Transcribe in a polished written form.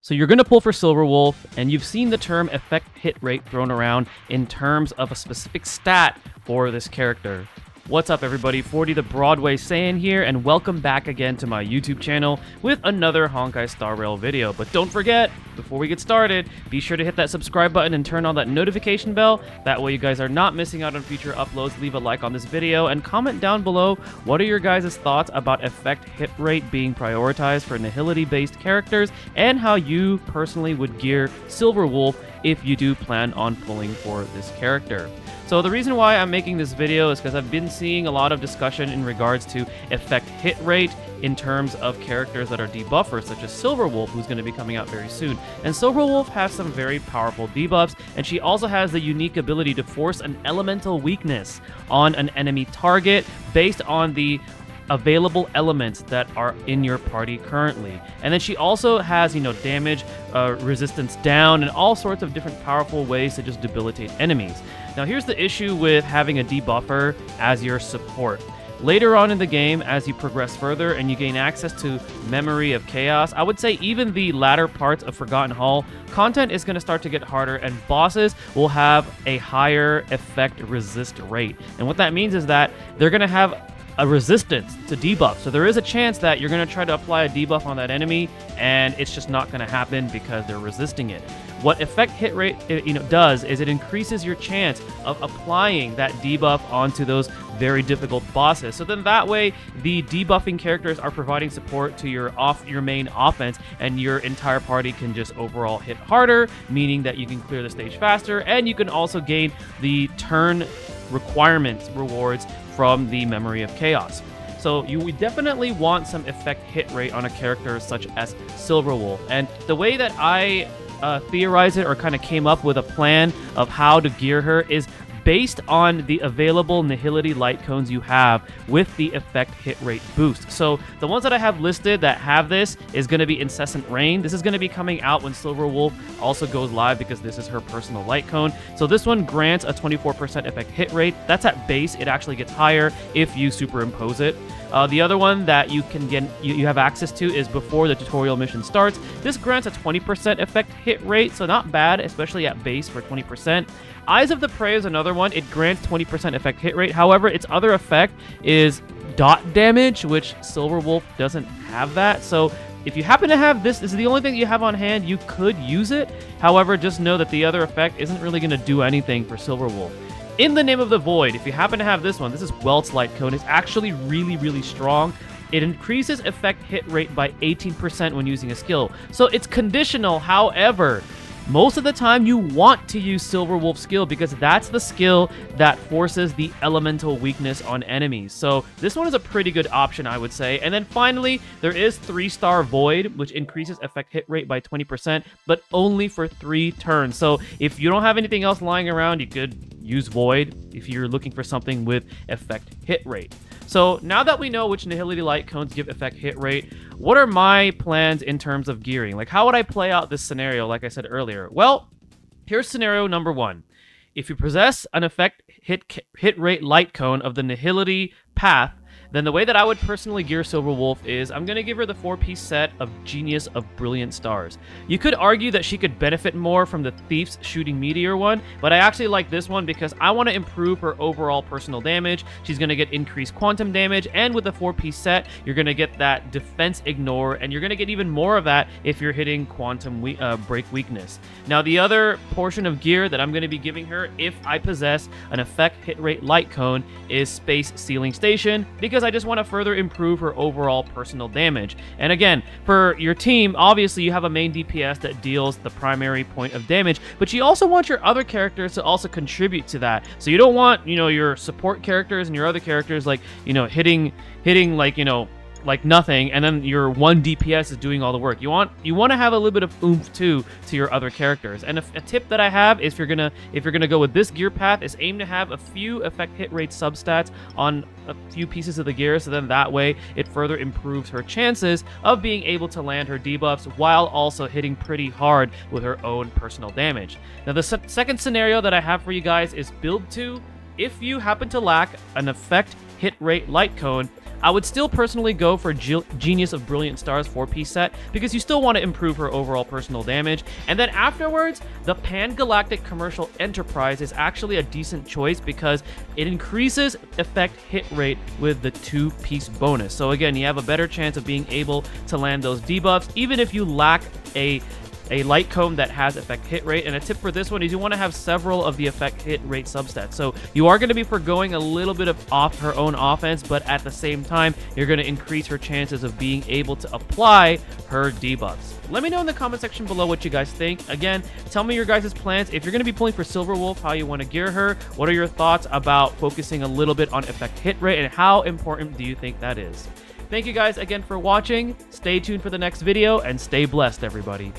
So you're going to pull for Silver Wolf, and you've seen the term effect hit rate thrown around in terms of a specific stat for this character. What's up everybody, 40 the Broadway Saiyan here, and welcome back again to my YouTube channel with another Honkai Star Rail video. But don't forget, before we get started, be sure to hit that subscribe button and turn on that notification bell. That way you guys are not missing out on future uploads. Leave a like on this video and comment down below what are your guys' thoughts about effect hit rate being prioritized for Nihility based characters and how you personally would gear Silver Wolf if you do plan on pulling for this character. So the reason why I'm making this video is because I've been seeing a lot of discussion in regards to effect hit rate in terms of characters that are debuffers, such as Silver Wolf, who's going to be coming out very soon. And Silver Wolf has some very powerful debuffs, and she also has the unique ability to force an elemental weakness on an enemy target based on the available elements that are in your party currently. And then she also has, damage, resistance down, and all sorts of different powerful ways to just debilitate enemies. Now here's the issue with having a debuffer as your support. Later on in the game, as you progress further and you gain access to Memory of Chaos, I would say even the latter parts of Forgotten Hall, content is going to start to get harder and bosses will have a higher effect resist rate. And what that means is that they're going to have a resistance to debuff. So there is a chance that you're going to try to apply a debuff on that enemy and it's just not going to happen because they're resisting it. What effect hit rate does is it increases your chance of applying that debuff onto those very difficult bosses. So then that way the debuffing characters are providing support to your main offense, and your entire party can just overall hit harder, meaning that you can clear the stage faster, and you can also gain the turn requirements rewards from the Memory of Chaos. So you definitely want some effect hit rate on a character such as Silver Wolf. And the way that I theorize it, or kind of came up with a plan of how to gear her, is based on the available Nihility light cones you have with the effect hit rate boost. So the ones that I have listed that have this is going to be Incessant Rain. This is going to be coming out when Silver Wolf also goes live because this is her personal light cone. So this one grants a 24% effect hit rate. That's at base. It actually gets higher if you superimpose it. The other one that you can get, you have access to, is before the tutorial mission starts. This grants a 20% effect hit rate, so not bad, especially at base for 20%. Eyes of the Prey is another one. It grants 20% effect hit rate. However, its other effect is dot damage, which Silver Wolf doesn't have that. So if you happen to have this is the only thing that you have on hand, you could use it. However, just know that the other effect isn't really going to do anything for Silver Wolf. In the Name of the Void, if you happen to have this one, this is Welt's light cone. It's actually really strong. It increases effect hit rate by 18% when using a skill. So it's conditional. However, most of the time you want to use Silver Wolf's skill because that's the skill that forces the elemental weakness on enemies. So this one is a pretty good option, I would say. And then finally, there is 3-star Void, which increases effect hit rate by 20%, but only for 3 turns. So if you don't have anything else lying around, you could use Void if you're looking for something with effect hit rate. So now that we know which Nihility light cones give effect hit rate, what are my plans in terms of gearing? Like, how would I play out this scenario, like I said earlier? Well, here's scenario number 1. If you possess an effect hit rate light cone of the Nihility path, then the way that I would personally gear Silver Wolf is I'm going to give her the 4-piece set of Genius of Brilliant Stars. You could argue that she could benefit more from the Thief's Shooting Meteor one, but I actually like this one because I want to improve her overall personal damage. She's going to get increased quantum damage, and with the 4-piece set, you're going to get that defense ignore, and you're going to get even more of that if you're hitting quantum break weakness. Now, the other portion of gear that I'm going to be giving her if I possess an effect hit rate light cone is Space Sealing Station, because I just want to further improve her overall personal damage. And again, for your team, obviously you have a main DPS that deals the primary point of damage, but you also want your other characters to also contribute to that. So you don't want, your support characters and your other characters hitting like nothing, and then your one DPS is doing all the work. You want to have a little bit of oomph too to your other characters. And a tip that I have is if you're gonna go with this gear path, is aim to have a few effect hit rate substats on a few pieces of the gear, so then that way it further improves her chances of being able to land her debuffs while also hitting pretty hard with her own personal damage. Now the second scenario that I have for you guys is build 2. If you happen to lack an effect hit rate light cone, I would still personally go for Genius of Brilliant Stars 4-piece set because you still want to improve her overall personal damage. And then afterwards, the Pan-Galactic Commercial Enterprise is actually a decent choice because it increases effect hit rate with the 2-piece bonus. So again, you have a better chance of being able to land those debuffs even if you lack a light cone that has effect hit rate. And a tip for this one is you want to have several of the effect hit rate substats. So you are going to be foregoing a little bit of off her own offense, but at the same time, you're going to increase her chances of being able to apply her debuffs. Let me know in the comment section below what you guys think. Again, tell me your guys' plans. If you're going to be pulling for Silver Wolf, how you want to gear her. What are your thoughts about focusing a little bit on effect hit rate, and how important do you think that is? Thank you guys again for watching. Stay tuned for the next video, and stay blessed, everybody.